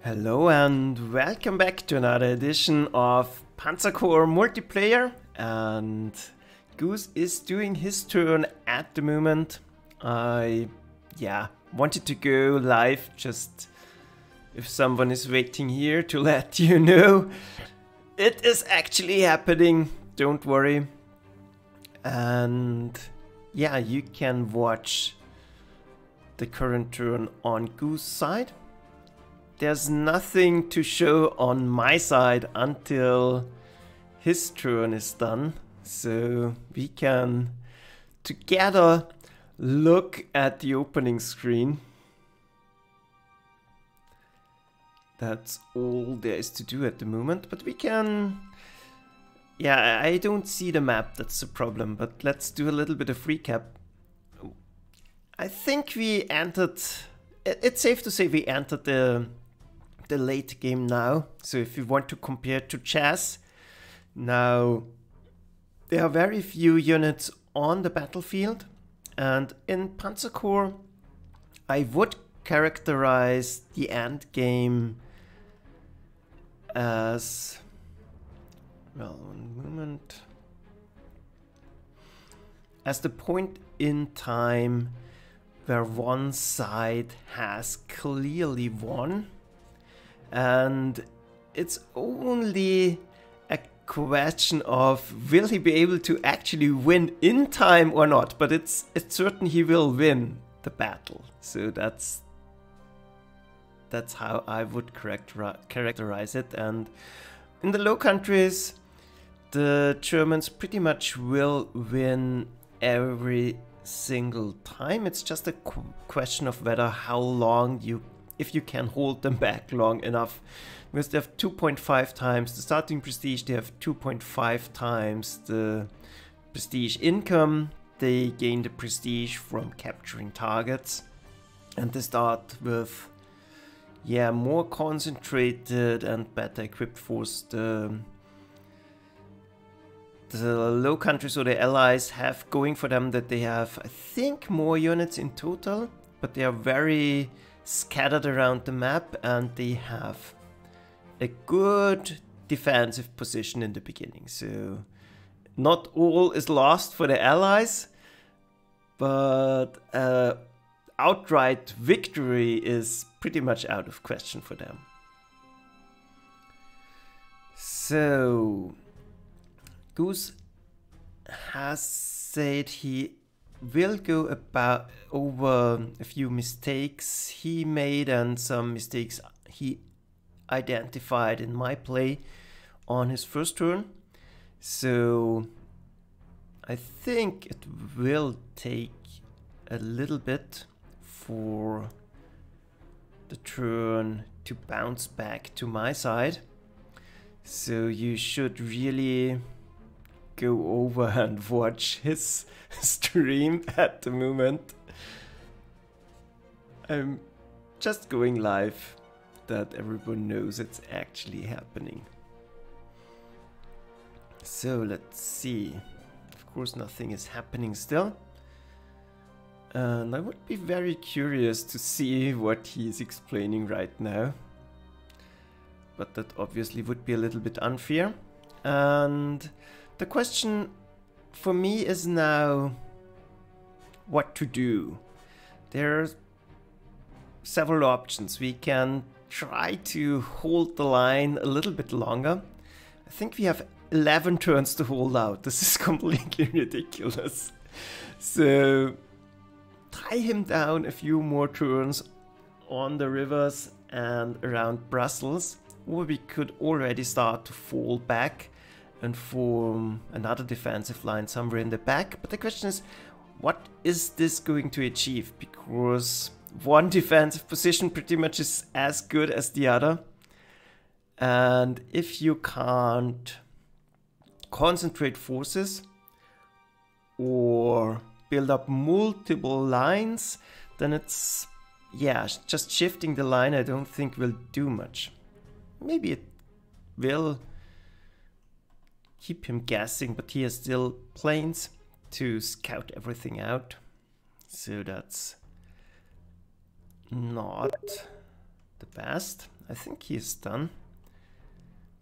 Hello and welcome back to another edition of Panzer Multiplayer, and Goose is doing his turn at the moment. I wanted to go live just if someone is waiting here to let you know. It is actually happening, don't worry. And yeah, you can watch the current turn on Goose side. There's nothing to show on my side until his turn is done. So we can together look at the opening screen. That's all there is to do at the moment, but we can... Yeah, I don't see the map, that's the problem, but let's do a little bit of recap. I think we entered... It's safe to say we entered the late game now. So if you want to compare to chess, now there are very few units on the battlefield, and in Panzer Corps I would characterize the end game as, well, one moment, as the point in time where one side has clearly won. And it's only a question of will he be able to actually win in time or not, but it's certain he will win the battle. So that's how I would characterize it. And in the Low Countries, the Germans pretty much will win every single time. It's just a question of whether how long if you can hold them back long enough, because they have 2.5 times the starting prestige, they have 2.5 times the prestige income, they gain the prestige from capturing targets, and they start with, yeah, more concentrated and better equipped force. The Low Countries or the allies have going for them that they have, I think, more units in total, but they are very scattered around the map, and they have a good defensive position in the beginning. So not all is lost for the allies, but outright victory is pretty much out of question for them. So Goose has said he will go over a few mistakes he made and some mistakes he identified in my play on his first turn. So I think it will take a little bit for the turn to bounce back to my side. So you should really go over and watch his stream at the moment. I'm just going live that everyone knows it's actually happening. So let's see. Of course nothing is happening still. And I would be very curious to see what he's explaining right now. But that obviously would be a little bit unfair. And the question for me is now what to do. There are several options. We can try to hold the line a little bit longer. I think we have 11 turns to hold out. This is completely ridiculous. So tie him down a few more turns on the rivers and around Brussels, or we could already start to fall back and form another defensive line somewhere in the back. But the question is, what is this going to achieve? Because one defensive position pretty much is as good as the other. And if you can't concentrate forces or build up multiple lines, then it's, yeah, just shifting the line I don't think will do much. Maybe it will keep him guessing, but he has still planes to scout everything out. So that's not the best. I think he is done.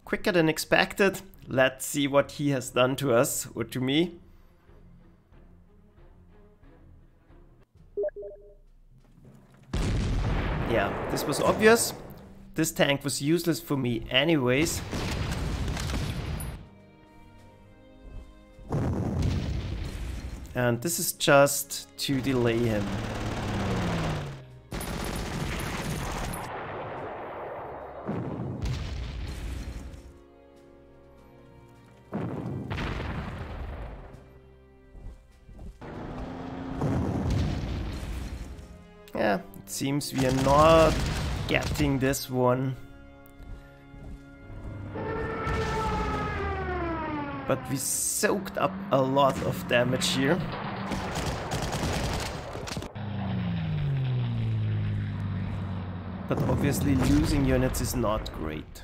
Quicker than expected. Let's see what he has done to us, or to me. Yeah, this was obvious. This tank was useless for me anyways. And this is just to delay him. Yeah, it seems we are not getting this one. But we soaked up a lot of damage here. But obviously losing units is not great.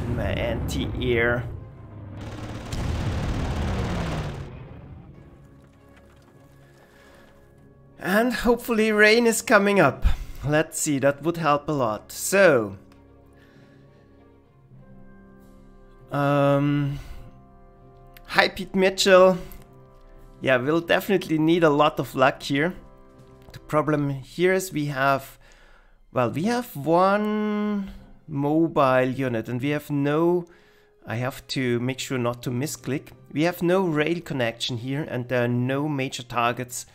My anti-air. And hopefully rain is coming up. Let's see, that would help a lot. So, High-Pete Mitchell. Yeah, we'll definitely need a lot of luck here. The problem here is we have one mobile unit and we have no, I have to make sure not to misclick. We have no rail connection here and there are no major targets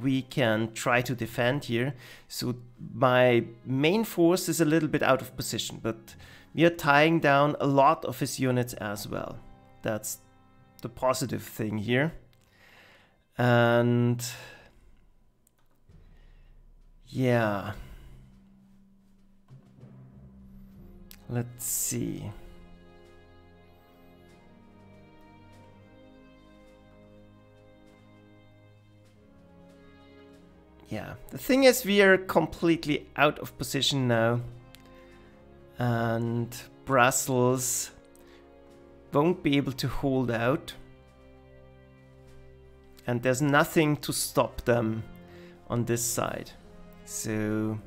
we can try to defend here. So my main force is a little bit out of position, but we are tying down a lot of his units as well. That's the positive thing here. And yeah, let's see. Yeah, the thing is we are completely out of position now. And Brussels won't be able to hold out. And there's nothing to stop them on this side. So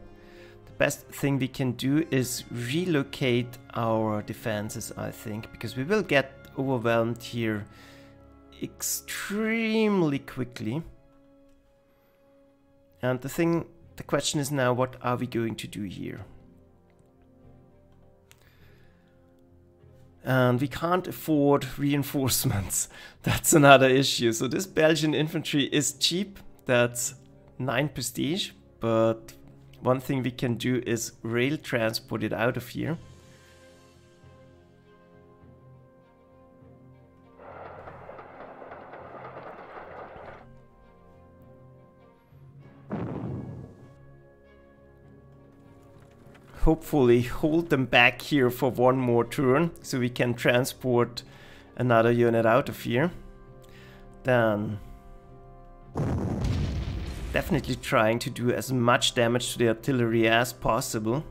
the best thing we can do is relocate our defenses, I think, because we will get overwhelmed here extremely quickly. And the question is now, what are we going to do here? And we can't afford reinforcements. That's another issue. So this Belgian infantry is cheap. That's 9 prestige. But one thing we can do is rail transport it out of here. Hopefully hold them back here for one more turn so we can transport another unit out of here. Then definitely trying to do as much damage to the artillery as possible.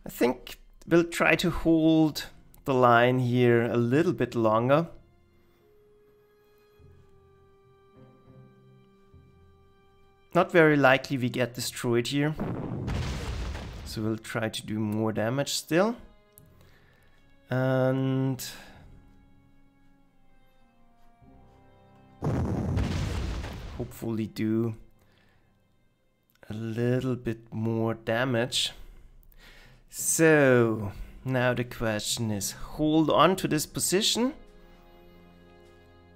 I think we'll try to hold the line here a little bit longer. Not very likely we get destroyed here. So we'll try to do more damage still. And hopefully do a little bit more damage. So now the question is, hold on to this position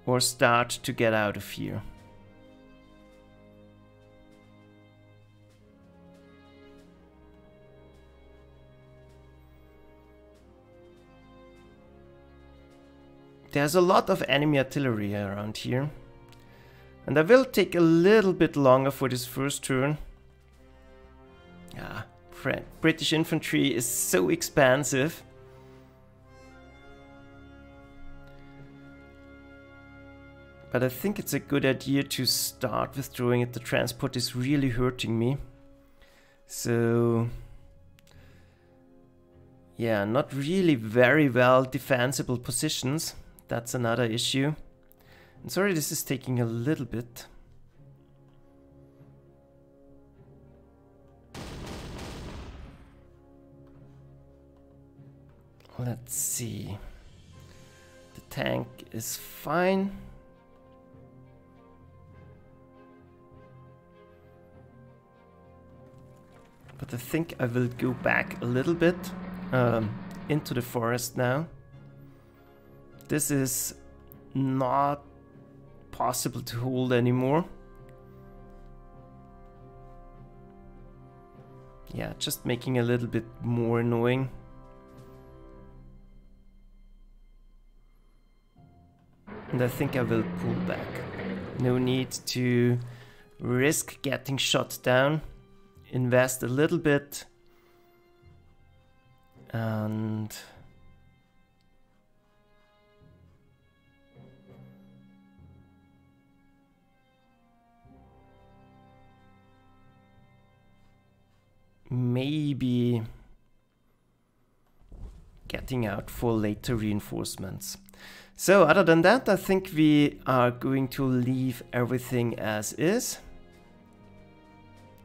or start to get out of here? There's a lot of enemy artillery around here. And I will take a little bit longer for this first turn. Yeah, British infantry is so expansive. But I think it's a good idea to start withdrawing it. The transport is really hurting me. So yeah, not really very well defensible positions. That's another issue. And sorry, this is taking a little bit. Let's see. The tank is fine. But I think I will go back a little bit into the forest now. This is not possible to hold anymore. Yeah, just making a little bit more annoying. And I think I will pull back. No need to risk getting shot down. Invest a little bit. And maybe getting out for later reinforcements. So other than that, I think we are going to leave everything as is.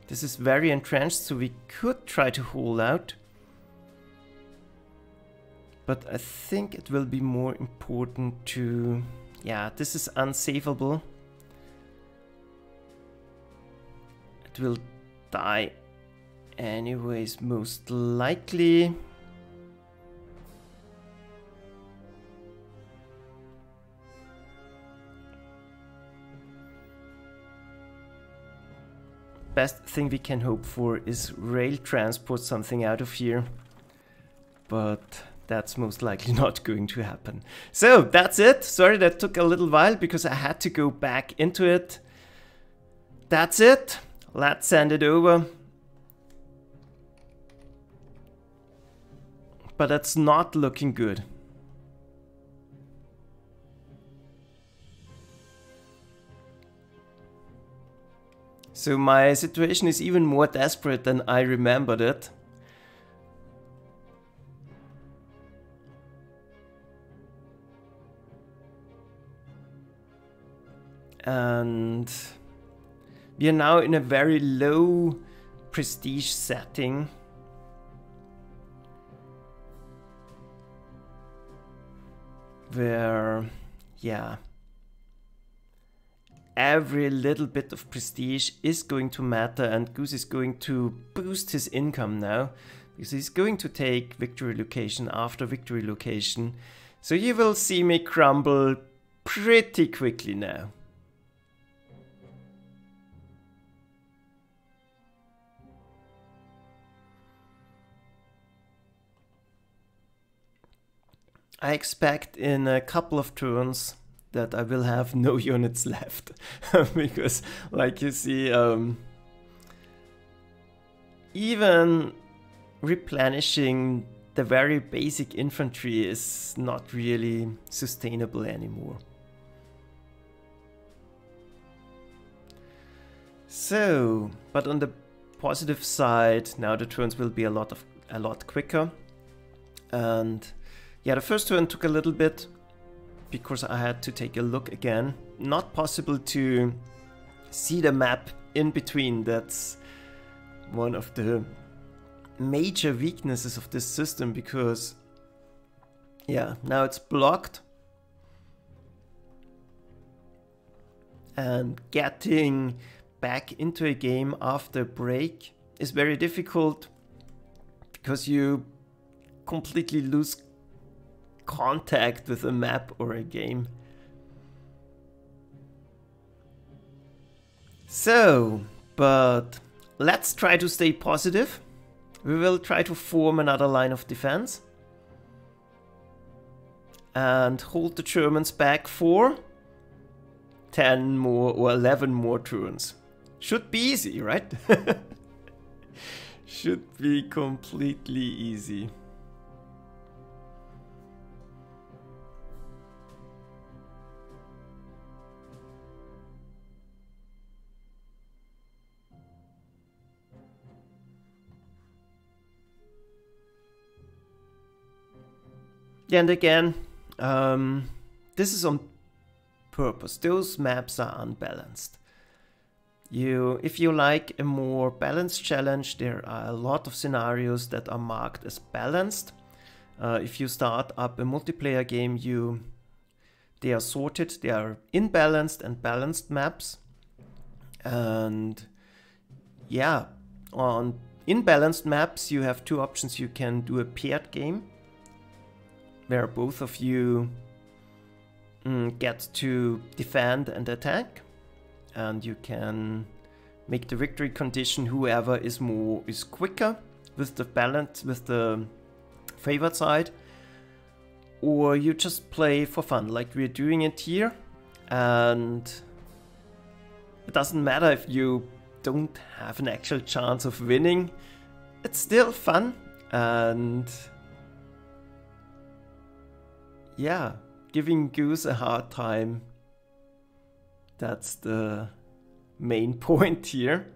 This is very entrenched, so we could try to hold out. But I think it will be more important to... Yeah, this is unsavable. It will die anyways, most likely. Best thing we can hope for is rail transport something out of here. But that's most likely not going to happen. So that's it. Sorry that took a little while because I had to go back into it. That's it. Let's send it over. But that's not looking good. So my situation is even more desperate than I remembered it. And we are now in a very low prestige setting. Where, yeah, every little bit of prestige is going to matter, and Goose is going to boost his income now, because he's going to take victory location after victory location. So you will see me crumble pretty quickly now. I expect in a couple of turns that I will have no units left. Because, like you see, even replenishing the very basic infantry is not really sustainable anymore. So, but on the positive side, now the turns will be a lot quicker. And yeah, the first turn took a little bit because I had to take a look again. Not possible to see the map in between. That's one of the major weaknesses of this system, because yeah, now it's blocked. And getting back into a game after break is very difficult because you completely lose contact with a map or a game. So, but let's try to stay positive. We will try to form another line of defense and hold the Germans back for 10 more or 11 more turns. Should be easy, right? Should be completely easy. And again, this is on purpose. Those maps are unbalanced. If you like a more balanced challenge, there are a lot of scenarios that are marked as balanced. If you start up a multiplayer game, they are sorted. They are imbalanced and balanced maps. And yeah, on imbalanced maps, you have two options. You can do a paired game, where both of you get to defend and attack, and you can make the victory condition whoever is quicker with the favored side, or you just play for fun like we're doing it here. And it doesn't matter if you don't have an actual chance of winning, it's still fun. And yeah, giving Goose a hard time, that's the main point here.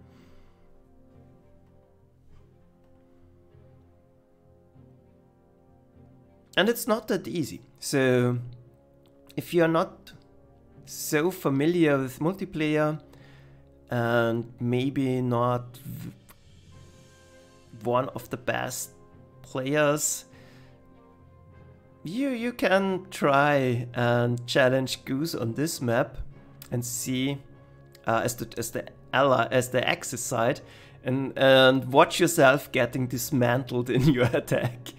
And it's not that easy. So if you're not so familiar with multiplayer and maybe not one of the best players, you can try and challenge Goose on this map and see as the Axis side, and watch yourself getting dismantled in your attack.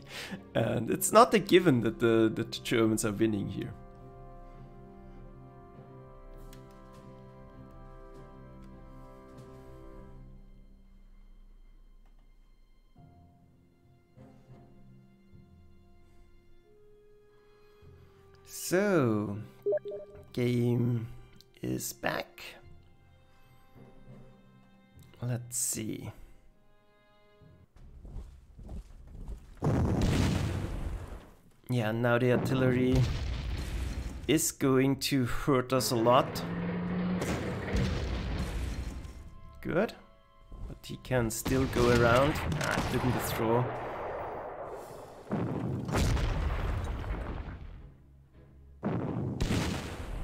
And it's not a given that the Germans are winning here. So, game is back. Let's see. Yeah, now the artillery is going to hurt us a lot. Good. But he can still go around. Ah, didn't the throw.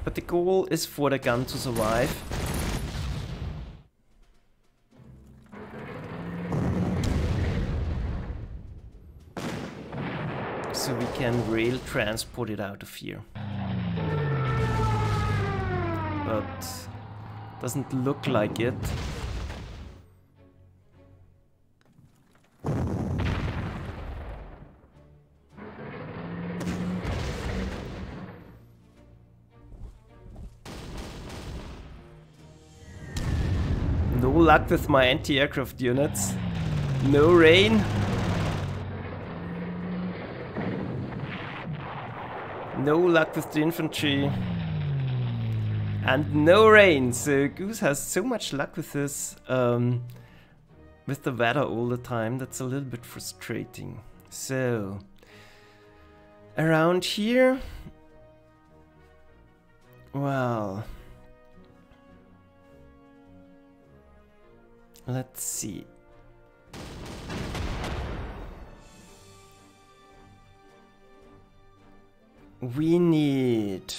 But the goal is for the gun to survive. So we can rail transport it out of here. But doesn't look like it. No luck with my anti-aircraft units. No rain. No luck with the infantry. And no rain. So Goose has so much luck with this, with the weather all the time. That's a little bit frustrating. So around here, well, let's see. We need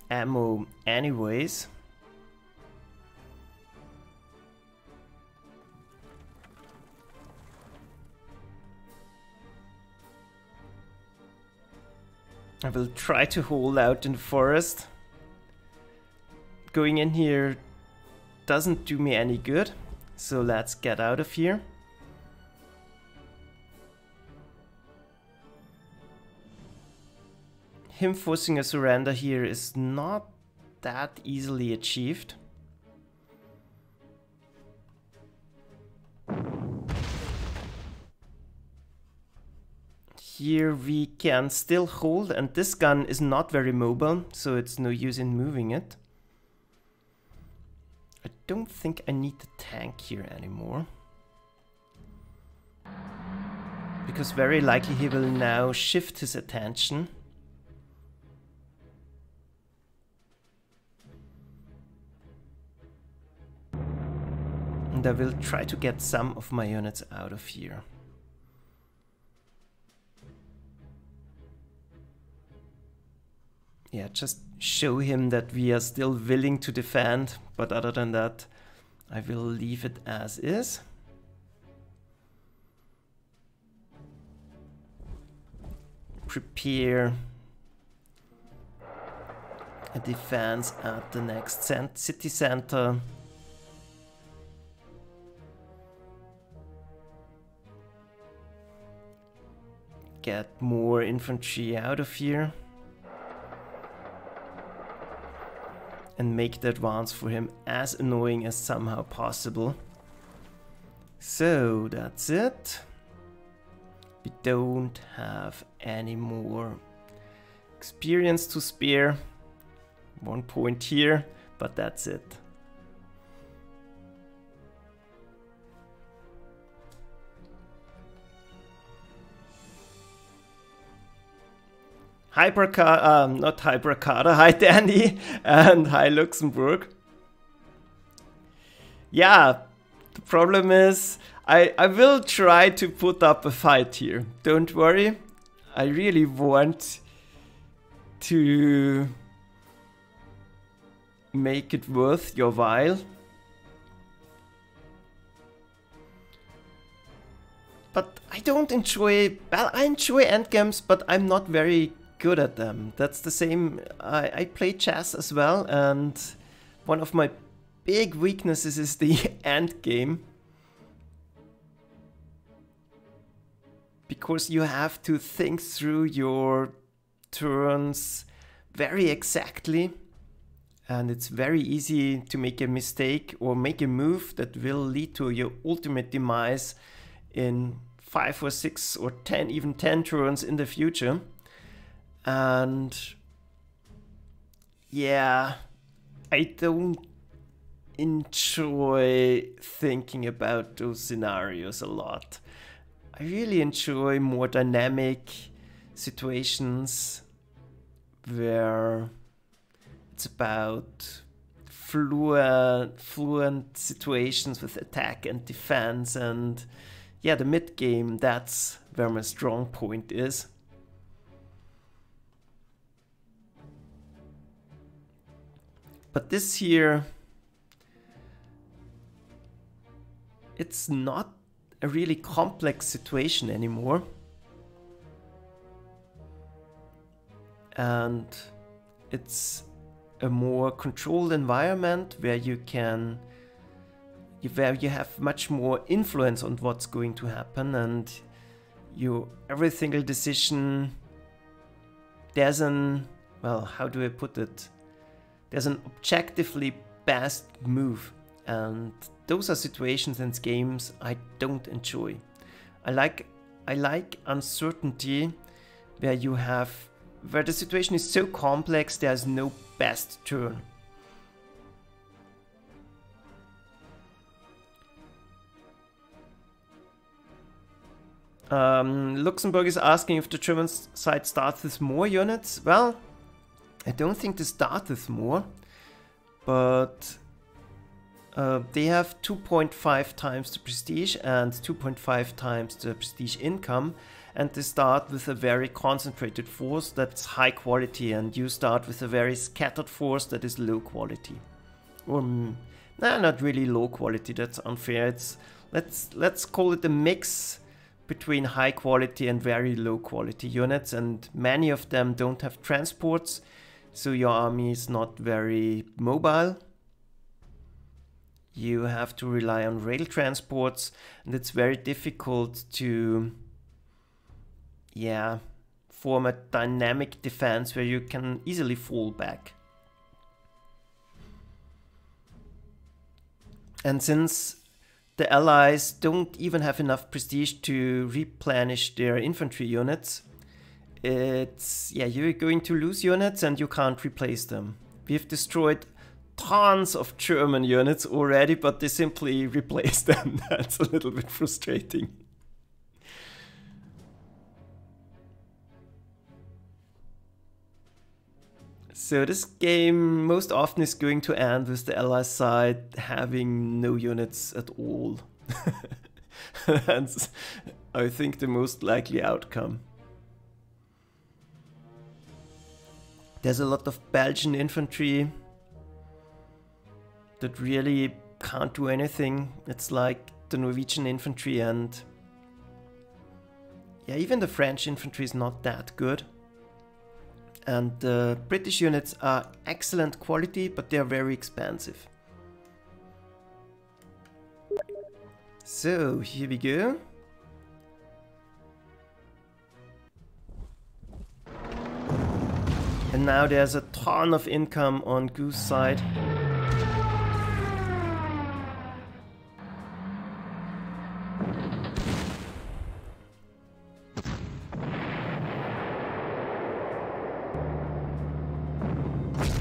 ammo anyways. I will try to hold out in the forest. Going in here doesn't do me any good, so let's get out of here. Him forcing a surrender here is not that easily achieved. Here we can still hold, and this gun is not very mobile, so it's no use in moving it. I don't think I need the tank here anymore, because very likely he will now shift his attention. And I will try to get some of my units out of here. yeah, just show him that we are still willing to defend, but other than that, I will leave it as is. Prepare a defense at the next city center. Get more infantry out of here. And make the advance for him as annoying as somehow possible. So that's it. We don't have any more experience to spare. 1 point here, but that's it. Hi braccada, not hi braccada, hi Danny, and hi Luxembourg. Yeah, the problem is I will try to put up a fight here. Don't worry, I really want to make it worth your while. But I don't enjoy, well, I enjoy endgames, but I'm not very good at them. That's the same, I play chess as well, and one of my big weaknesses is the endgame. Because you have to think through your turns very exactly, and it's very easy to make a mistake or make a move that will lead to your ultimate demise in 5 or 6 or 10, even 10 turns in the future. And yeah, I don't enjoy thinking about those scenarios a lot. I really enjoy more dynamic situations where it's about fluent situations with attack and defense, and yeah, the mid game, that's where my strong point is. But this here, it's not a really complex situation anymore. And it's a more controlled environment where you can, where you have much more influence on what's going to happen, and every single decision, there's an, well, how do I put it? There's an objectively best move, and those are situations and games I don't enjoy. I like uncertainty where the situation is so complex there's no best turn. Luxembourg is asking if the German side starts with more units. Well, I don't think they start with more, but they have 2.5 times the prestige and 2.5 times the prestige income, and they start with a very concentrated force that's high quality, and you start with a very scattered force that is low quality. Or, nah, not really low quality, that's unfair. Let's call it a mix between high quality and very low quality units, and many of them don't have transports, so your army is not very mobile. You have to rely on rail transports, and it's very difficult to, yeah, form a dynamic defense where you can easily fall back. And since the Allies don't even have enough prestige to replenish their infantry units, it's, yeah, you're going to lose units and you can't replace them. We've destroyed tons of German units already, but they simply replaced them. That's a little bit frustrating. So this game most often is going to end with the Allies side having no units at all. That's, I think, the most likely outcome. There's a lot of Belgian infantry that really can't do anything. It's like the Norwegian infantry, and yeah, even the French infantry is not that good. And the British units are excellent quality, but they are very expensive. So here we go. And now there's a ton of income on Goose side.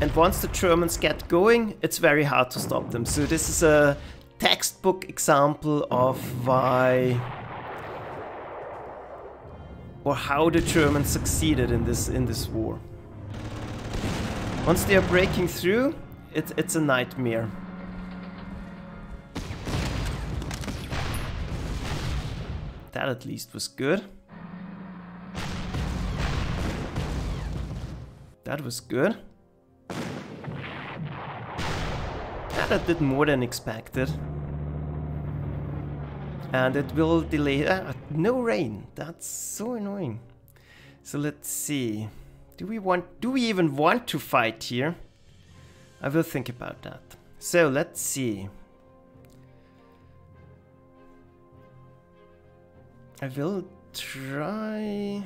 And once the Germans get going, it's very hard to stop them. So this is a textbook example of why or how the Germans succeeded in this war. Once they are breaking through, it's a nightmare. That at least was good. That was good. That did more than expected. And it will delay... no rain. That's so annoying. So let's see. Do we even want to fight here? I will think about that. So let's see. I will try...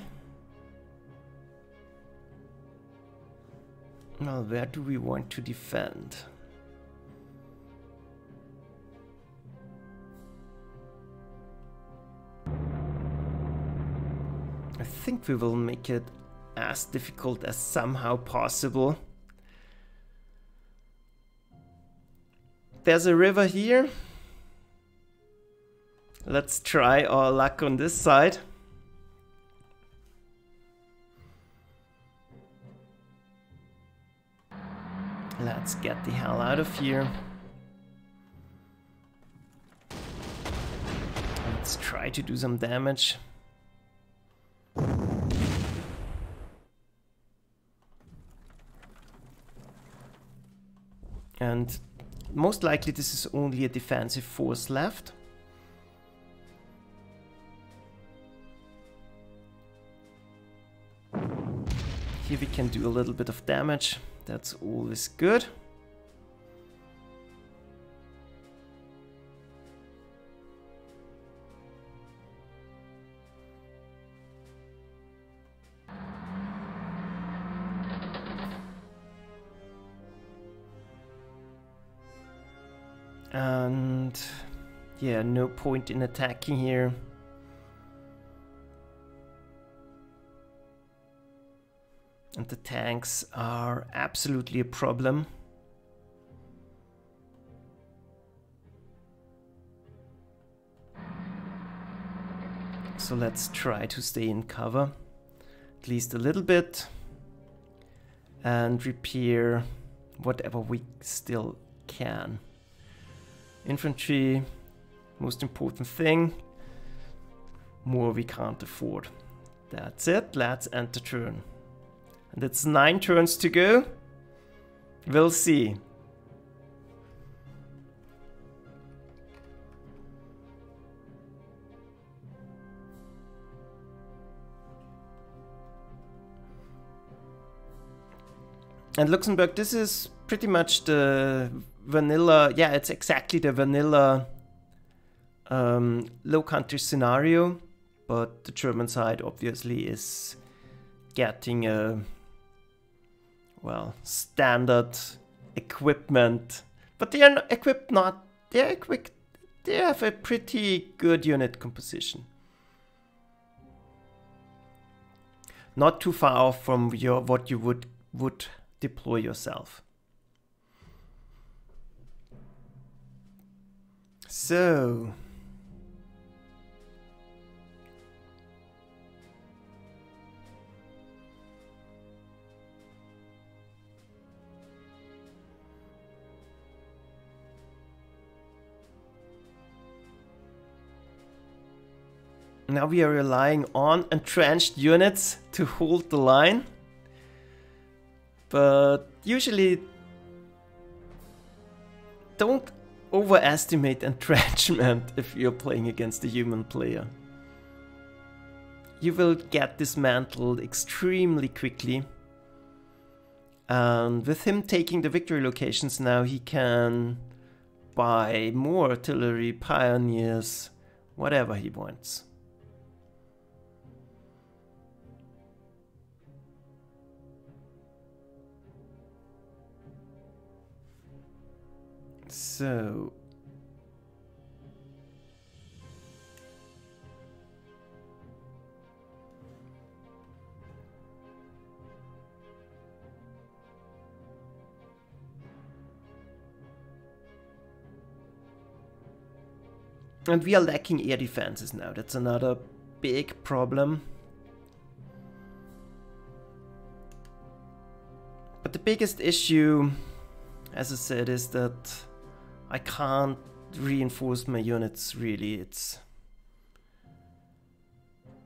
Well, where do we want to defend? I think we will make it as difficult as somehow possible. There's a river here. Let's try our luck on this side. Let's get the hell out of here. Let's try to do some damage. And most likely this is only a defensive force left. Here we can do a little bit of damage. That's always good. And yeah, no point in attacking here. And the tanks are absolutely a problem. So let's try to stay in cover, at least a little bit, and repair whatever we still can. Infantry, most important thing. More we can't afford. That's it, let's end the turn. And it's 9 turns to go. We'll see. And Luxembourg, this is pretty much the vanilla, yeah, it's exactly the vanilla low country scenario, but the German side obviously is getting a, well, standard equipment, but they are not equipped, they're equipped, they have a pretty good unit composition. Not too far off from what you would deploy yourself. So now we are relying on entrenched units to hold the line. But usually don't overestimate entrenchment if you're playing against a human player. You will get dismantled extremely quickly. And with him taking the victory locations now, he can buy more artillery, pioneers, whatever he wants. So and we are lacking air defenses now. That's another big problem. But the biggest issue, as I said, is that I can't reinforce my units really. It's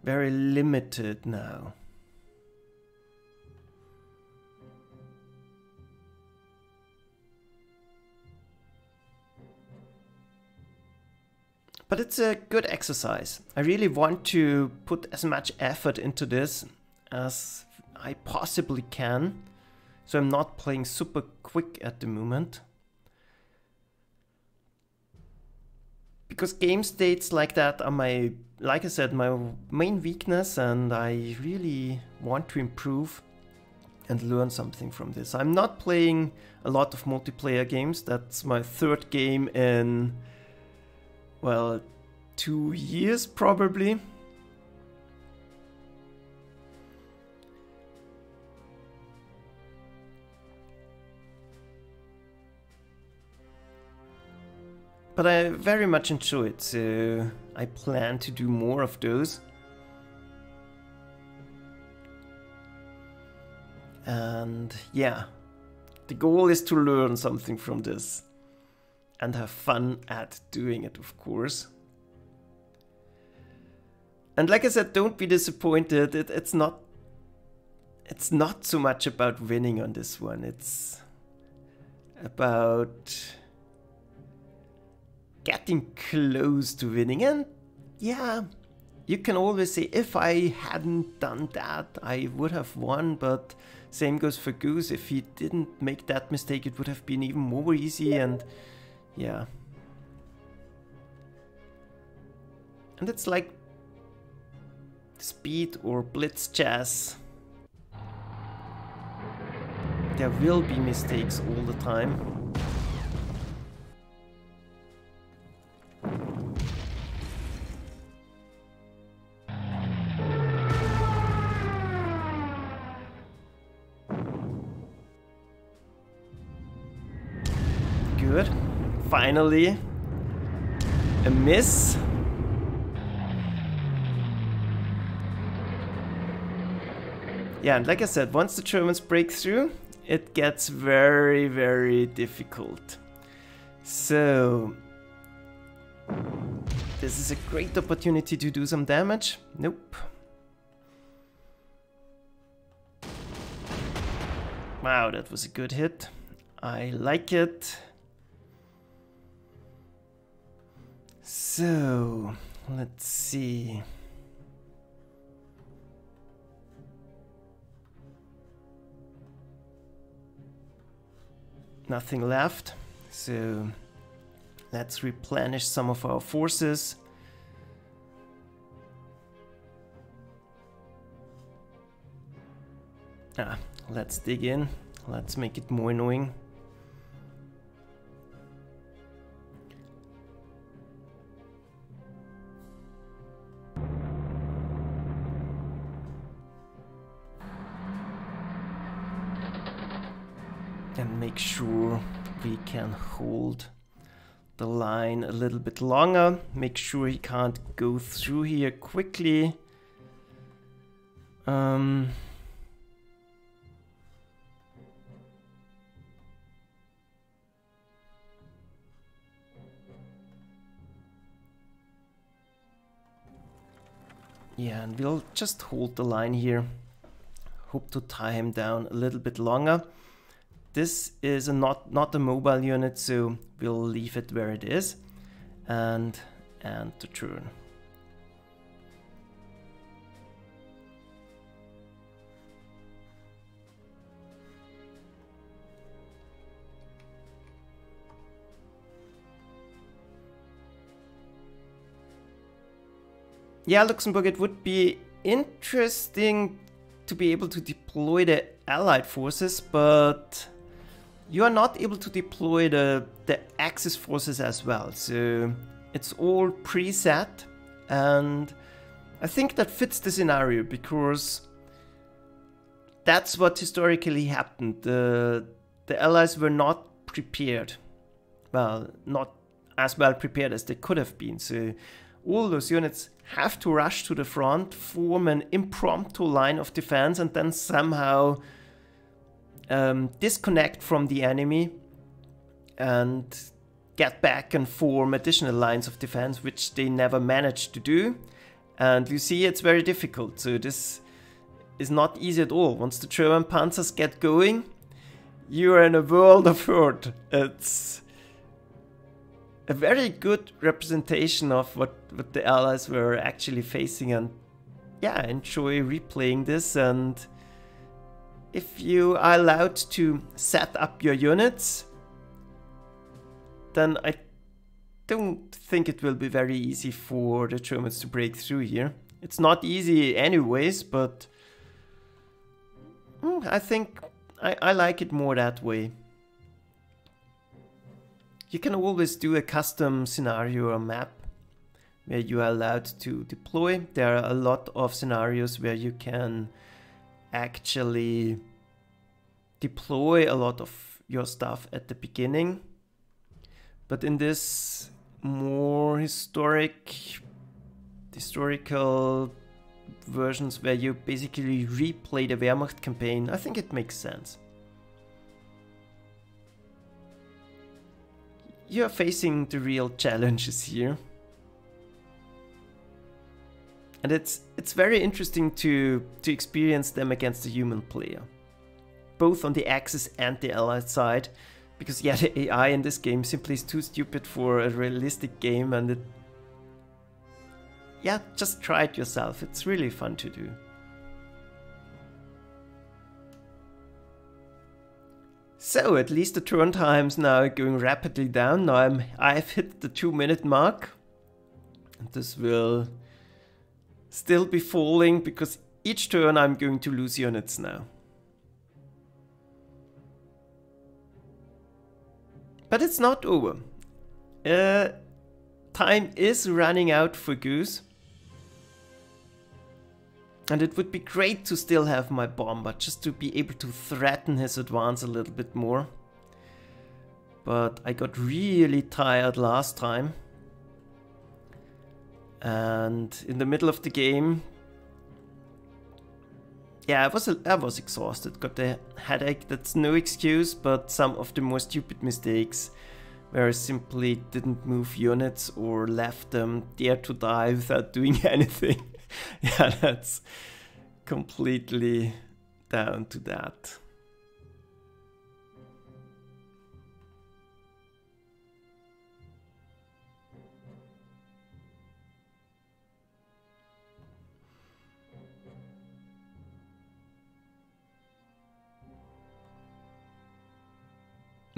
very limited now. But it's a good exercise. I really want to put as much effort into this as I possibly can. So I'm not playing super quick at the moment. Because game states like that are my, like I said, my main weakness, and I really want to improve and learn something from this. I'm not playing a lot of multiplayer games. That's my third game in, well, 2 years probably. But I very much enjoy it, so I plan to do more of those. And yeah, the goal is to learn something from this and have fun at doing it, of course. And like I said, don't be disappointed. It's not so much about winning on this one. It's about getting close to winning. And yeah, you can always say, if I hadn't done that, I would have won. But same goes for Goose. If he didn't make that mistake, it would have been even more easy. And yeah. And it's like speed or blitz chess. There will be mistakes all the time. Good. Finally, a miss. Yeah, and like I said, once the Germans break through, it gets very, very difficult. So this is a great opportunity to do some damage. Nope. Wow, that was a good hit. I like it. So, let's see. Nothing left, so let's replenish some of our forces. Let's dig in. Let's make it more annoying. And make sure we can hold the line a little bit longer. Make sure he can't go through here quickly. Yeah, and we'll just hold the line here. hope to tie him down a little bit longer. This is not a mobile unit, so we'll leave it where it is and end the turn. Yeah, Luxembourg, it would be interesting to be able to deploy the Allied forces, but you are not able to deploy the Axis forces as well. So it's all preset, and I think that fits the scenario because that's what historically happened. The Allies were not prepared. Well, not as well prepared as they could have been. So all those units have to rush to the front, form an impromptu line of defense, and then somehow disconnect from the enemy and get back and form additional lines of defense, which they never managed to do. And you see, it's very difficult. So this is not easy at all. Once the German panzers get going, you're in a world of hurt. It's a very good representation of what the Allies were actually facing, and yeah, I enjoy replaying this. And if you are allowed to set up your units, then I don't think it will be very easy for the Germans to break through here. It's not easy anyways, but I think I like it more that way. You can always do a custom scenario or map where you are allowed to deploy. There are a lot of scenarios where you can actually deploy a lot of your stuff at the beginning. But in this more historical versions where you basically replay the Wehrmacht campaign, I think it makes sense. You're facing the real challenges here. And it's very interesting to experience them against the human player. Both on the Axis and the Allied side. Because yeah, the AI in this game simply is too stupid for a realistic game, and yeah, just try it yourself. It's really fun to do. So at least the turn time's now going rapidly down. Now I've hit the 2-minute mark. And this will still be falling because each turn I'm going to lose units now. But it's not over. Time is running out for Goose. And it would be great to still have my bomber, just to be able to threaten his advance a little bit more. But I got really tired last time. And in the middle of the game, yeah, I was exhausted, got a headache. That's no excuse, but some of the more stupid mistakes where I simply didn't move units or left them there to die without doing anything. Yeah, that's completely down to that.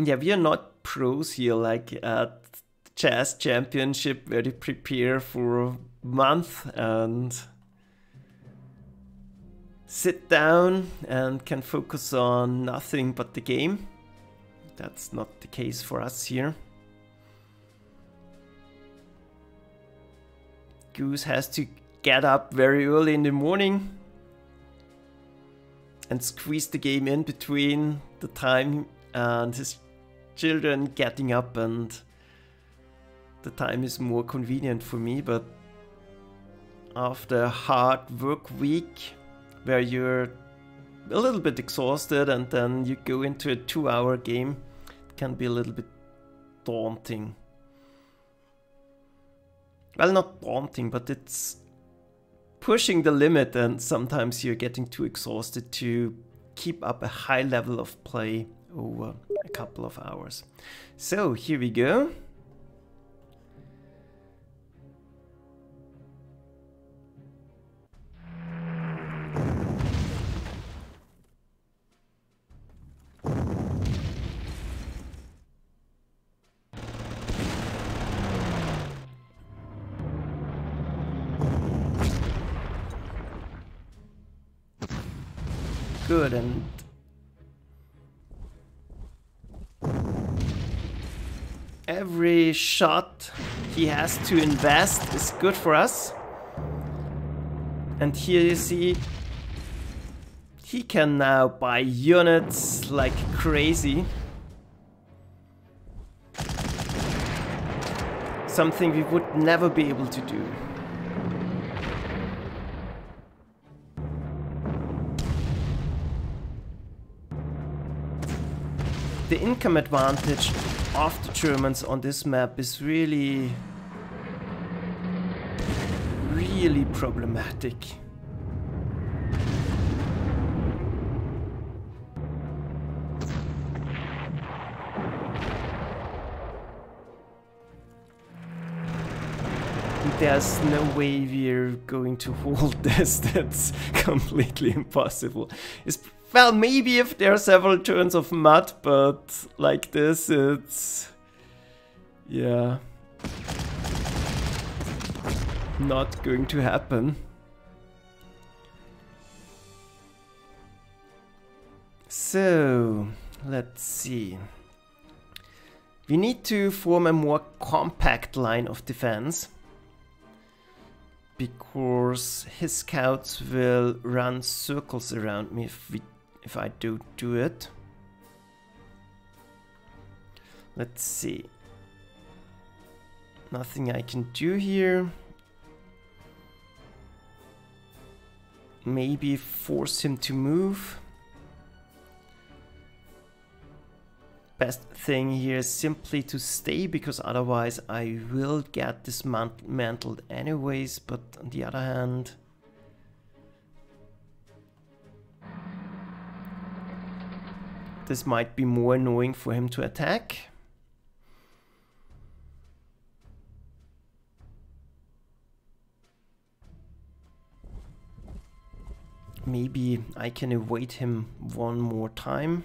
Yeah, we are not pros here like at the chess championship where you prepare for a month and sit down and can focus on nothing but the game. That's not the case for us here. Goose has to get up very early in the morning and squeeze the game in between the time and his children getting up, and the time is more convenient for me. But after a hard work week where you're a little bit exhausted and then you go into a 2-hour game, it can be a little bit daunting. Well, not daunting, but it's pushing the limit, and sometimes you're getting too exhausted to keep up a high level of play over a couple of hours. So here we go. Good, and every shot he has to invest is good for us. And here you see he can now buy units like crazy. Something we would never be able to do. The income advantage of the Germans on this map is really problematic. There's no way we're going to hold this. That's completely impossible. Well, maybe if there are several turns of mud, but like this, it's... yeah. Not going to happen. So, let's see. We need to form a more compact line of defense, because his scouts will run circles around me if I don't do it. Let's see. Nothing I can do here. Maybe force him to move. Best thing here is simply to stay, because otherwise I will get dismantled anyways, but on the other hand, this might be more annoying for him to attack. Maybe I can evade him one more time.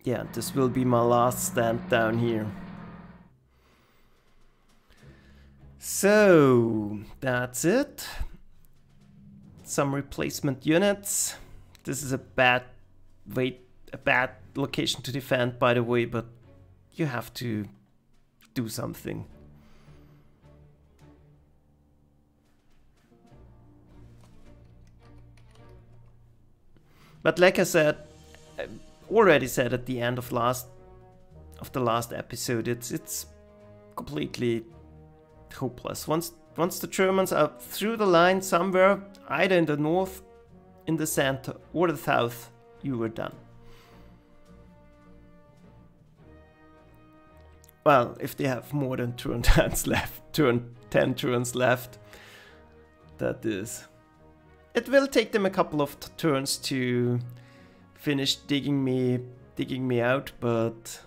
Yeah, this will be my last stand down here. So, that's it. Some replacement units. This is a bad location to defend, by the way, but you have to do something. But like I said, already said at the end of the last episode, it's completely hopeless. Once the Germans are through the line somewhere, either in the north, in the center, or the south, you were done. Well, if they have more than 10 turns left, that is. It will take them a couple of turns to finish digging me out, but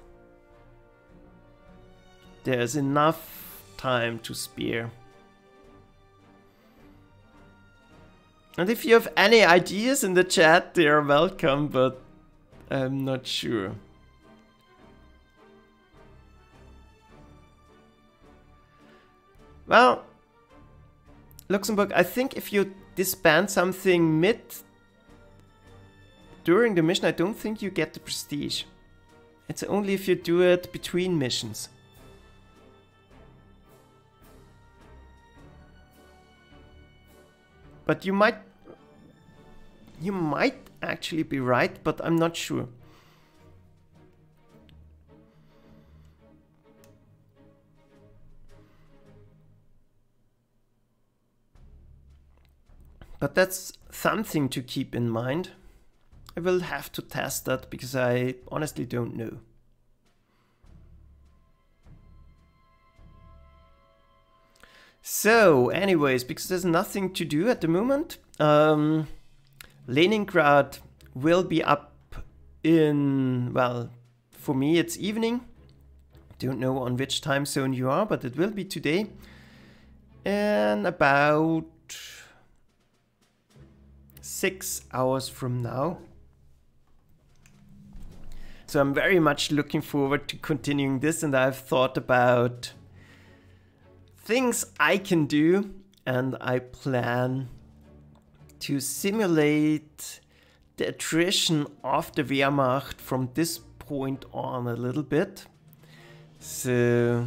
there's enough time to spare. And if you have any ideas in the chat, they are welcome, but I'm not sure. Well, Luxembourg, I think if you disband something during the mission, I don't think you get the prestige. It's only if you do it between missions. But you might actually be right, but I'm not sure. But that's something to keep in mind. I will have to test that because I honestly don't know. So anyways, because there's nothing to do at the moment, Leningrad will be up in, well, for me it's evening. Don't know on which time zone you are, but it will be today. And about 6 hours from now. So I'm very much looking forward to continuing this, and I've thought about things I can do, and I plan to simulate the attrition of the Wehrmacht from this point on a little bit. So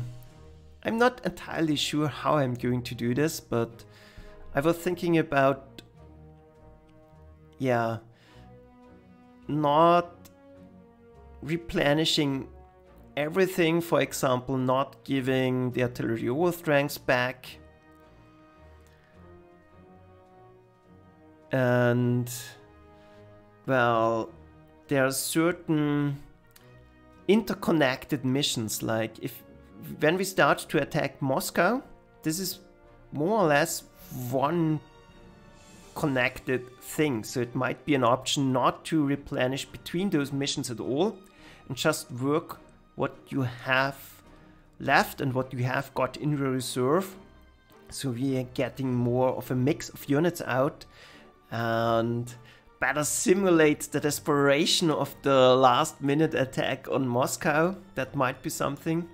I'm not entirely sure how I'm going to do this, but I was thinking about, yeah, not replenishing everything, for example, not giving the artillery overstrengths back. And, well, there are certain interconnected missions, like when we start to attack Moscow, this is more or less one connected thing. So it might be an option not to replenish between those missions at all and just work what you have left and what you have got in reserve. So we are getting more of a mix of units out and better simulate the desperation of the last minute attack on Moscow. That might be something.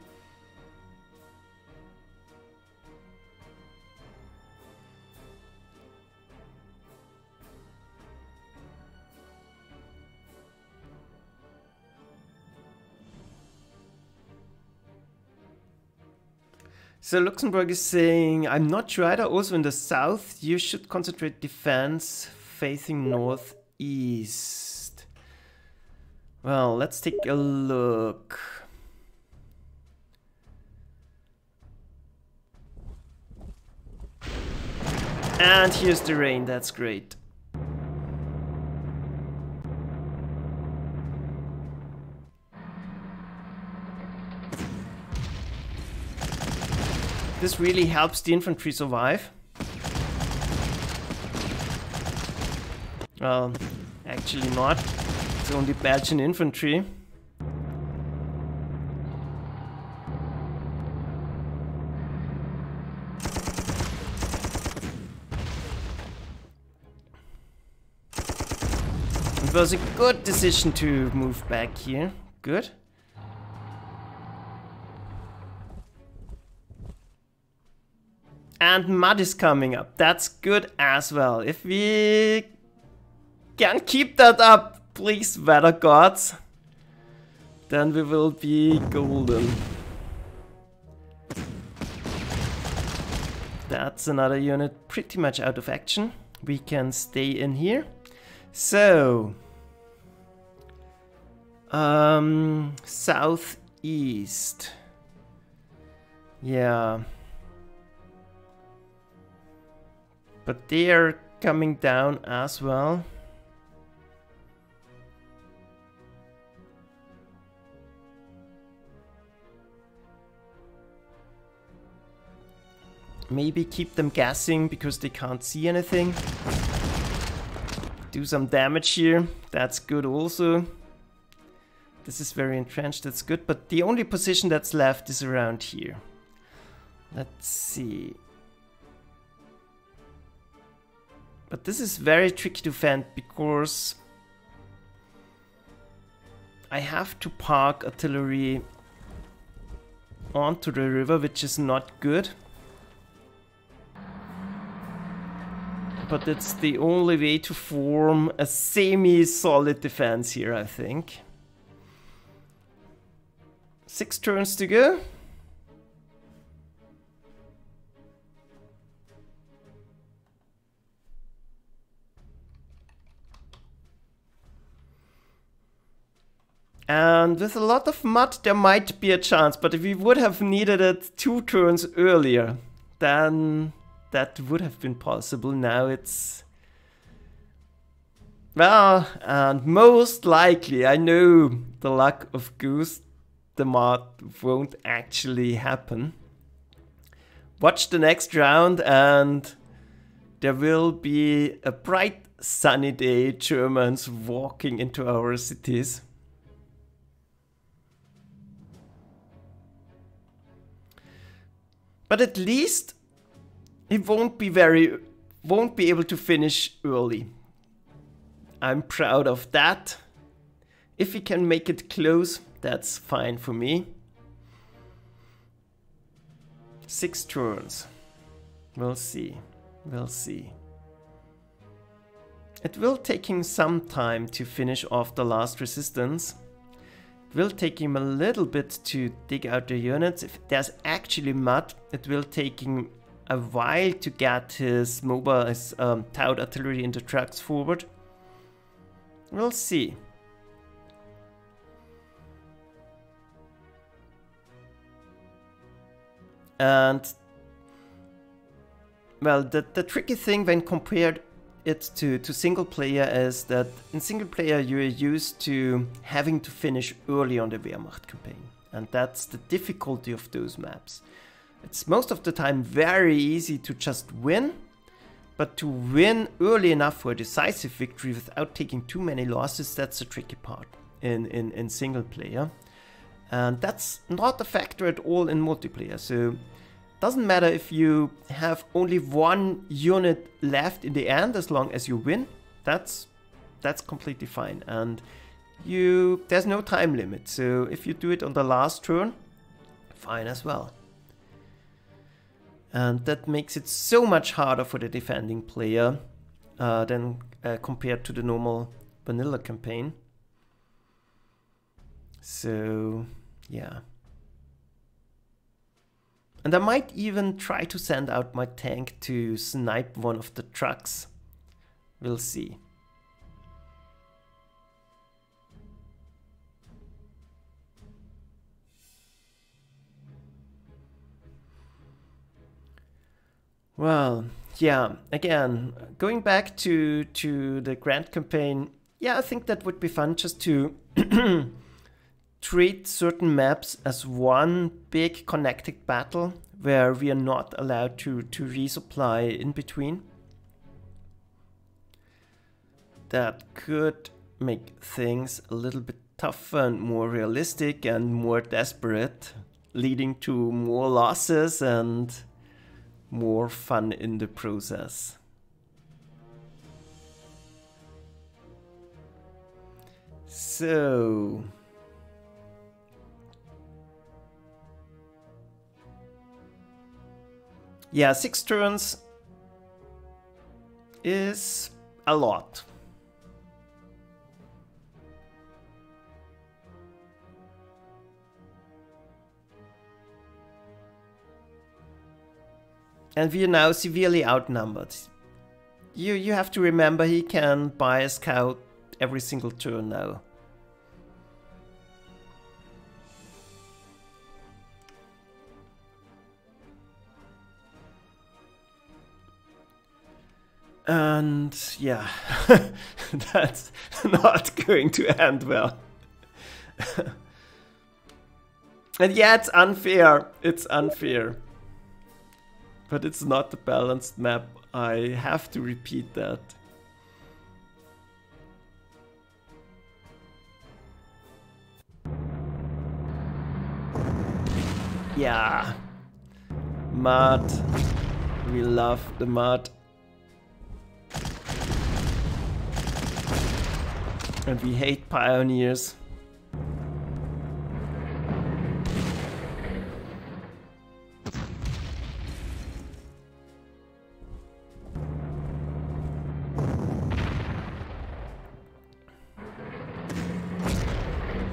So Luxembourg is saying, I'm not sure either. Also in the south, you should concentrate defense facing northeast. Well, let's take a look. And here's the rain, that's great. This really helps the infantry survive. Well, actually not. It's only Belgian infantry. It was a good decision to move back here. Good. And mud is coming up. That's good as well. If we can keep that up, please, weather gods, then we will be golden. That's another unit pretty much out of action. We can stay in here. So, southeast. Yeah. But they are coming down as well. Maybe keep them guessing because they can't see anything. Do some damage here. That's good also. This is very entrenched, that's good. But the only position that's left is around here. Let's see. But this is very tricky to defend because I have to park artillery onto the river, which is not good. But it's the only way to form a semi-solid defense here, I think. 6 turns to go. And with a lot of mud, there might be a chance. But if we would have needed it 2 turns earlier, then that would have been possible. Now it's Well, and most likely, I know the luck of Goose, the mod won't actually happen. Watch the next round and there will be a bright sunny day, Germans walking into our cities. But at least he won't be able to finish early. I'm proud of that. If he can make it close, that's fine for me. 6 turns. We'll see. We'll see. It will take him some time to finish off the last resistance. It will take him a little bit to dig out the units. If there's actually mud, it will take him a while to get his mobile, his towed artillery into trucks forward. We'll see. And well, the tricky thing when compared it to single player is that in single player you're used to having to finish early on the Wehrmacht campaign. And that's the difficulty of those maps. It's most of the time very easy to just win, but to win early enough for a decisive victory without taking too many losses, that's the tricky part in single player. And that's not a factor at all in multiplayer. So doesn't matter if you have only one unit left in the end, as long as you win, that's completely fine. And there's no time limit, so if you do it on the last turn, fine as well. And that makes it so much harder for the defending player than compared to the normal vanilla campaign. So yeah. And I might even try to send out my tank to snipe one of the trucks. We'll see. Well, yeah, again, going back to the Grand Campaign, yeah, I think that would be fun just to treat certain maps as one big connected battle where we are not allowed to resupply in between. That could make things a little bit tougher and more realistic and more desperate, leading to more losses and more fun in the process. So yeah, 6 turns is a lot. And we are now severely outnumbered. You have to remember he can buy a scout every single turn now. And yeah, that's not going to end well. And yeah, it's unfair. It's unfair. But it's not a balanced map. I have to repeat that. Yeah. Mud. We love the mud. And we hate pioneers.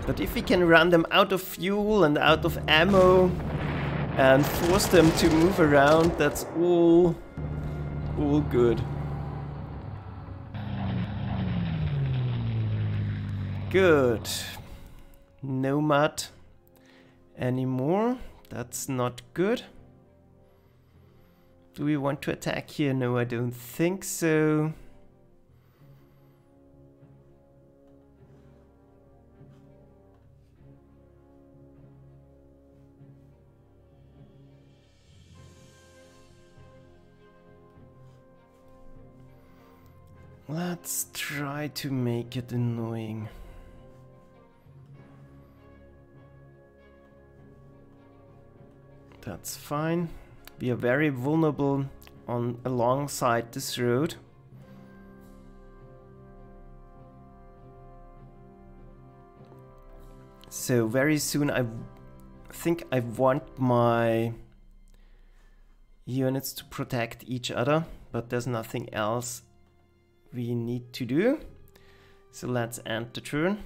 But if we can run them out of fuel and out of ammo and force them to move around, that's all good. Good. No mud anymore. That's not good. Do we want to attack here? No, I don't think so. Let's try to make it annoying. That's fine. We are very vulnerable alongside this road. So very soon I think I want my units to protect each other, but there's nothing else we need to do. So let's end the turn.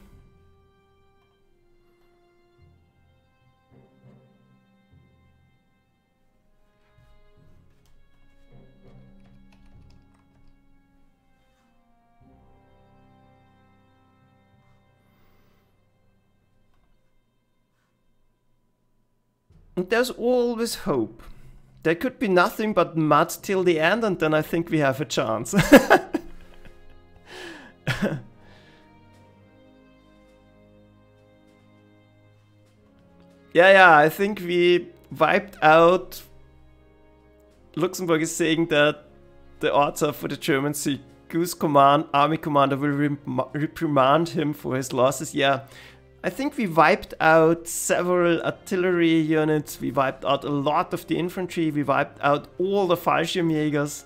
And there's always hope. There could be nothing but mud till the end, and then I think we have a chance. Yeah, I think we wiped out. Luxembourg is saying that the odds are for the Germans. The Goose army commander will reprimand him for his losses. Yeah. I think we wiped out several artillery units, we wiped out a lot of the infantry, we wiped out all the Fallschirmjägers,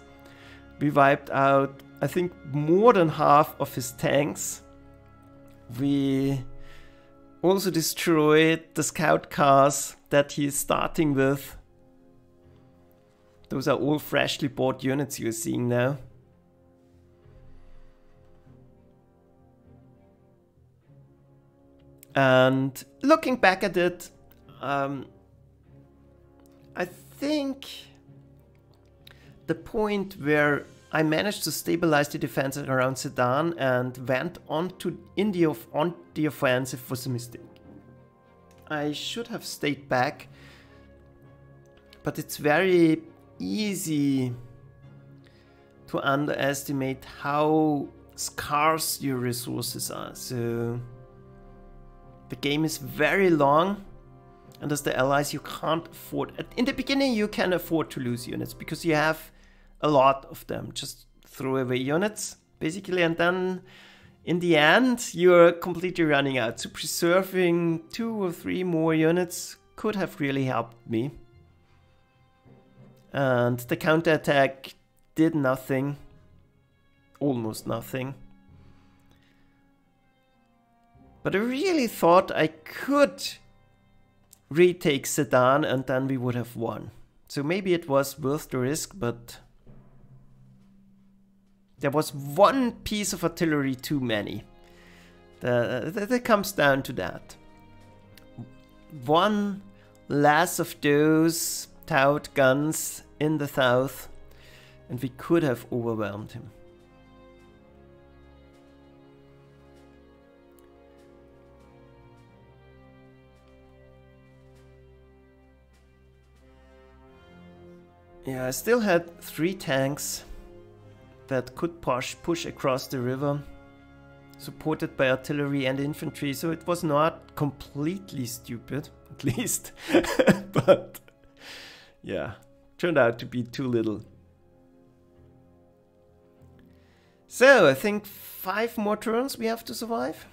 we wiped out, I think, more than half of his tanks. We also destroyed the scout cars that he's starting with. Those are all freshly bought units you're seeing now. And looking back at it, I think the point where I managed to stabilize the defense around Sedan and went on the offensive was a mistake. I should have stayed back, but it's very easy to underestimate how scarce your resources are. So the game is very long, and as the allies you can't afford. In the beginning you can afford to lose units because you have a lot of them. Just throw away units basically, and then in the end you're completely running out. So preserving 2 or 3 more units could have really helped me. And the counterattack did nothing, almost nothing. But I really thought I could retake Sedan and then we would have won. So maybe it was worth the risk, but there was one piece of artillery too many. That comes down to that. One less of those Taut guns in the south and we could have overwhelmed him. Yeah, I still had 3 tanks that could push across the river, supported by artillery and infantry, so it was not completely stupid, at least. But yeah, turned out to be too little. So I think 5 more turns we have to survive.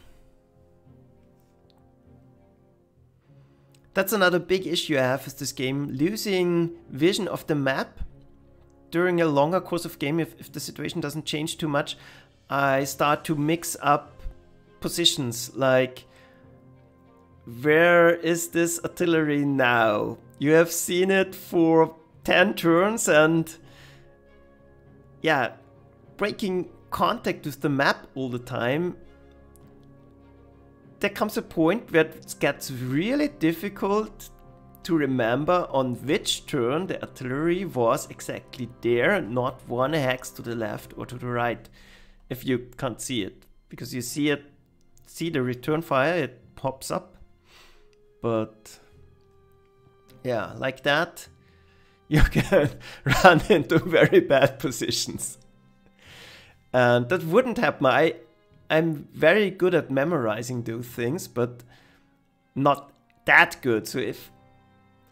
That's another big issue I have with this game, losing vision of the map. During a longer course of game, if the situation doesn't change too much, I start to mix up positions, like where is this artillery now? You have seen it for 10 turns and yeah, breaking contact with the map all the time. There comes a point where it gets really difficult to remember on which turn the artillery was exactly there, not one hex to the left or to the right, if you can't see it. Because you see the return fire, it pops up. But yeah, like that, you can run into very bad positions. And that wouldn't happen. I'm very good at memorizing those things, but not that good. So if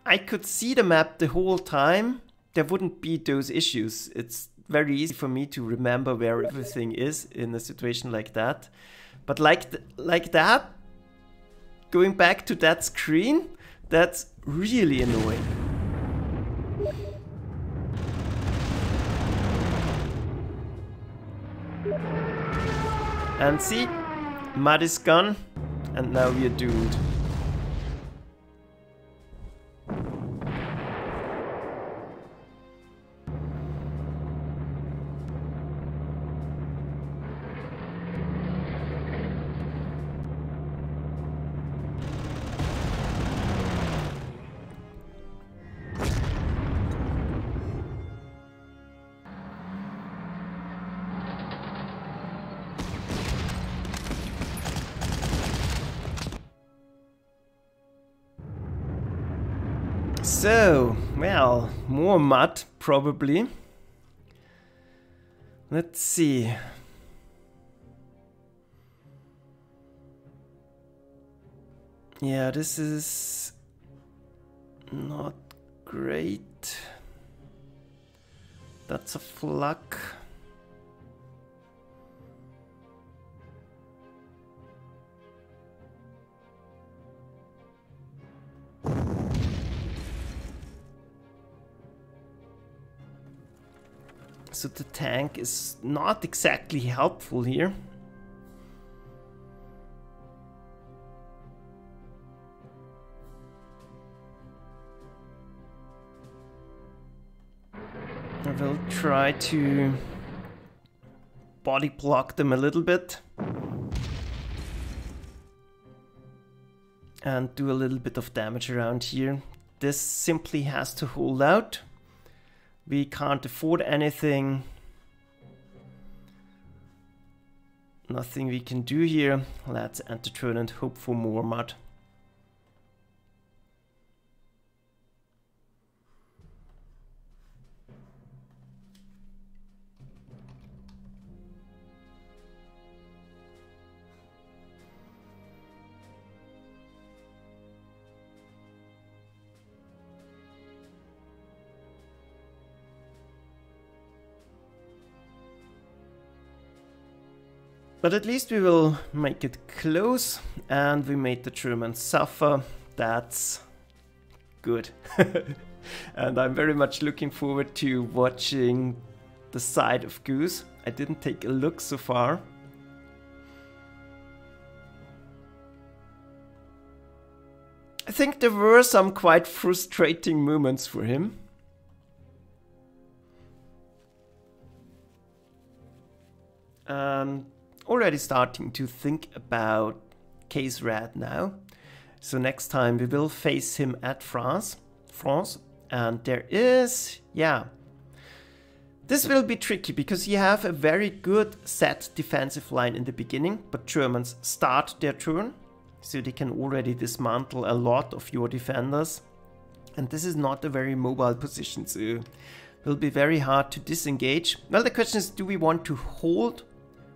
I could see the map the whole time, there wouldn't be those issues. It's very easy for me to remember where everything is in a situation like that. But like that, going back to that screen, that's really annoying. And see, mud is gone, and now we're doomed. So, well, more mud, probably. Let's see. Yeah, this is not great. That's a flak. So the tank is not exactly helpful here. I will try to body block them a little bit and do a little bit of damage around here. This simply has to hold out. We can't afford anything. Nothing we can do here. Let's enter turn and hope for more mud. But at least we will make it close, and we made the Germans suffer. That's good. And I'm very much looking forward to watching the side of Goose. I didn't take a look so far. I think there were some quite frustrating moments for him. Already starting to think about Case Red now. So next time we will face him at France. And there is, yeah. This will be tricky because you have a very good set defensive line in the beginning, but Germans start their turn, so they can already dismantle a lot of your defenders. And this is not a very mobile position, so it will be very hard to disengage. Well, the question is, do we want to hold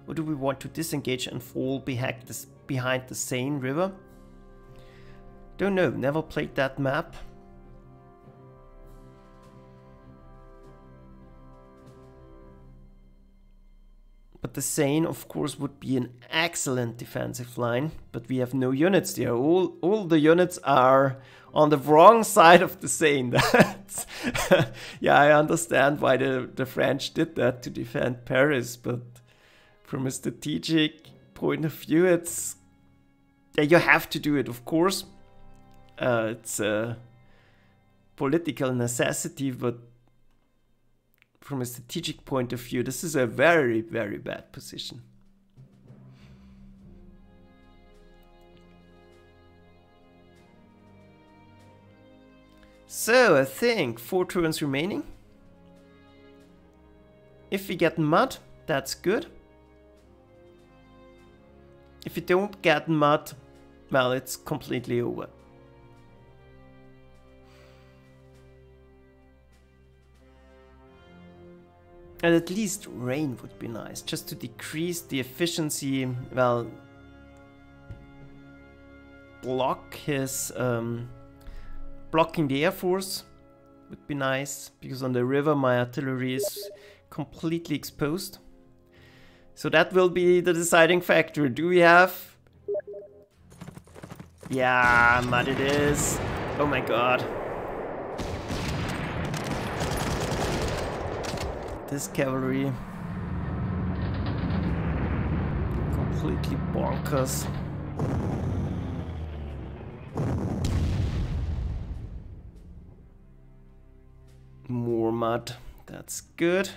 or do we want to disengage and fall behind the Seine River? Don't know, never played that map. But the Seine, of course, would be an excellent defensive line, but we have no units there. All the units are on the wrong side of the Seine. That's yeah, I understand why the French did that to defend Paris, but from a strategic point of view, it's yeah, you have to do it, of course. It's a political necessity, but from a strategic point of view, this is a very, very bad position. So I think 4 turns remaining. If we get mud, that's good. If we don't get mud, well, it's completely over. And at least rain would be nice, just to decrease the efficiency, well, block his, blocking the air force would be nice, because on the river my artillery is completely exposed. So that will be the deciding factor. Do we have... Yeah, mud it is. Oh my god. This cavalry. Completely bonkers. More mud. That's good.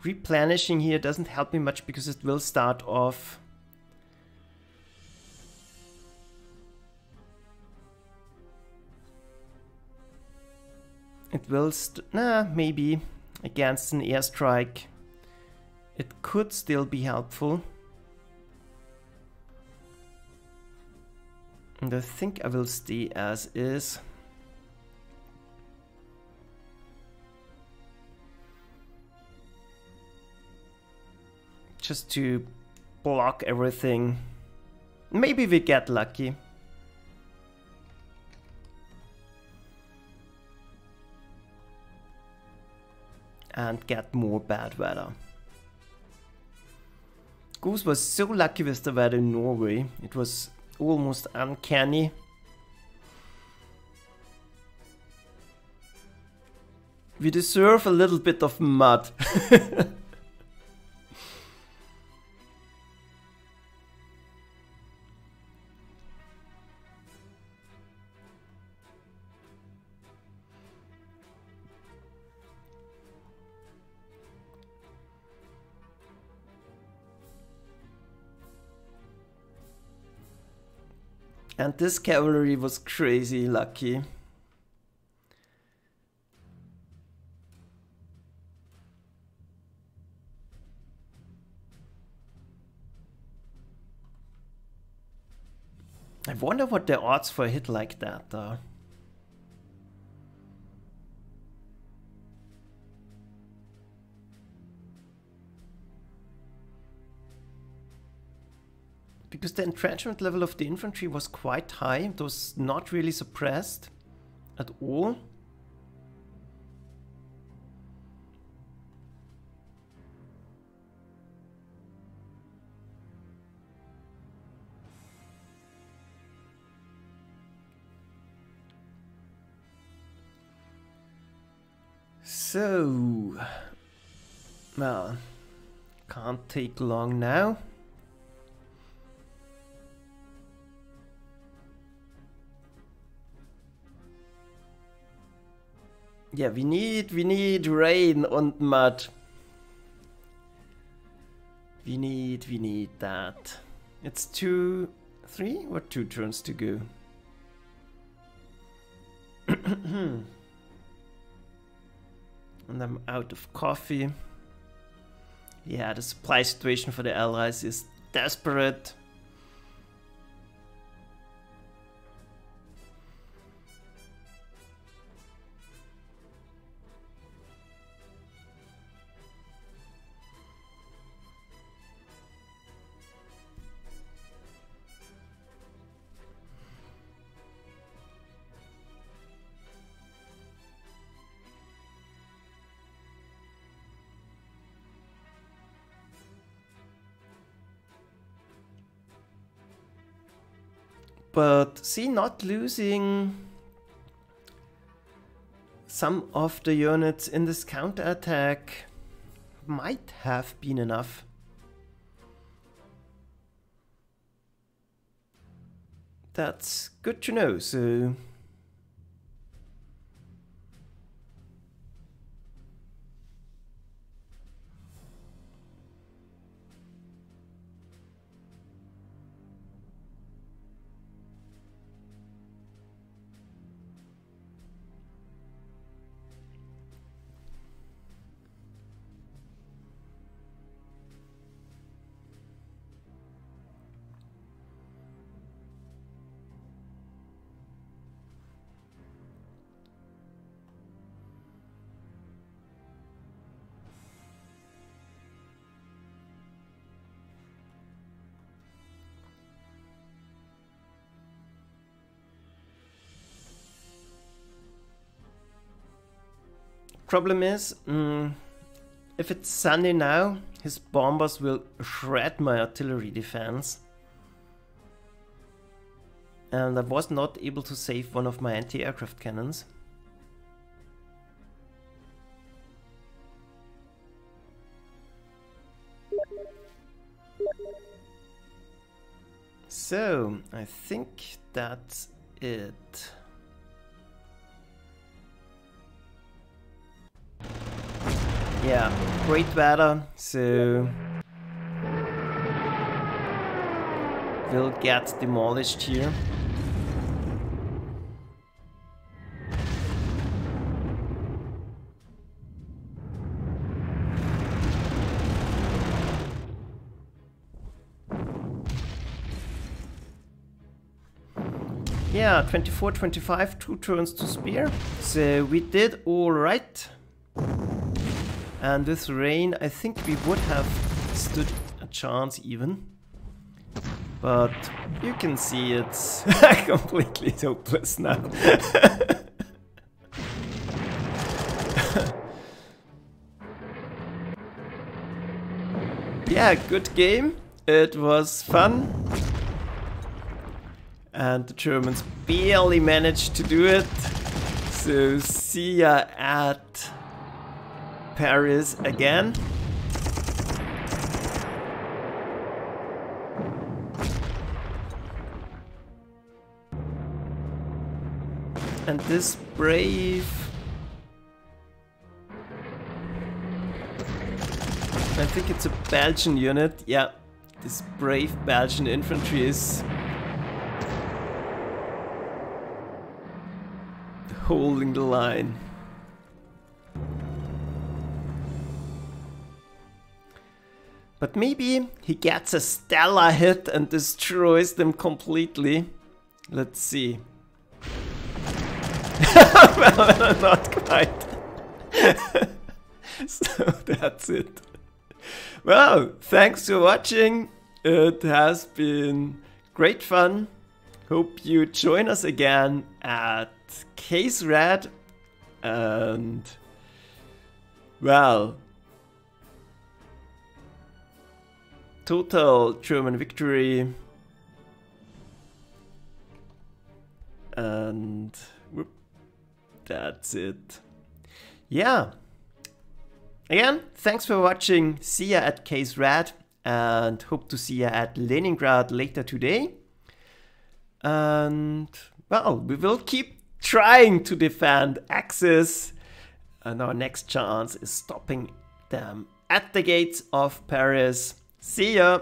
Replenishing here doesn't help me much because it will start off. It will maybe against an airstrike. It could still be helpful. And I think I will stay as is. Just to block everything. Maybe we get lucky. And get more bad weather. Goose was so lucky with the weather in Norway. It was almost uncanny. We deserve a little bit of mud. And this cavalry was crazy lucky. I wonder what the odds for a hit like that are. Because the entrenchment level of the infantry was quite high, it was not really suppressed at all. So, well, can't take long now. Yeah, we need rain and mud. We need that. It's 3 or 2 turns to go. And I'm out of coffee. Yeah, the supply situation for the Allies is desperate. But see, not losing some of the units in this counterattack might have been enough. That's good to know, so... Problem is, if it's sunny now, his bombers will shred my artillery defense. And I was not able to save one of my anti-aircraft cannons. So, I think that's it. Yeah, great weather, so we'll get demolished here. Yeah, 24, 25, 2 turns to spear. So we did all right. And with rain, I think we would have stood a chance even. But you can see it's completely hopeless now. Yeah, good game. It was fun. And the Germans barely managed to do it. So see ya at Paris again. And this brave... I think it's a Belgian unit. Yeah, this brave Belgian infantry is holding the line. But maybe he gets a stellar hit and destroys them completely. Let's see. Well, not quite. So that's it. Well, thanks for watching. It has been great fun. Hope you join us again at Case Red. And well, total German victory. And whoop, that's it. Yeah. Again, thanks for watching. See ya at Case Red. And hope to see ya at Leningrad later today. And well, we will keep trying to defend Axis, and our next chance is stopping them at the gates of Paris. See ya!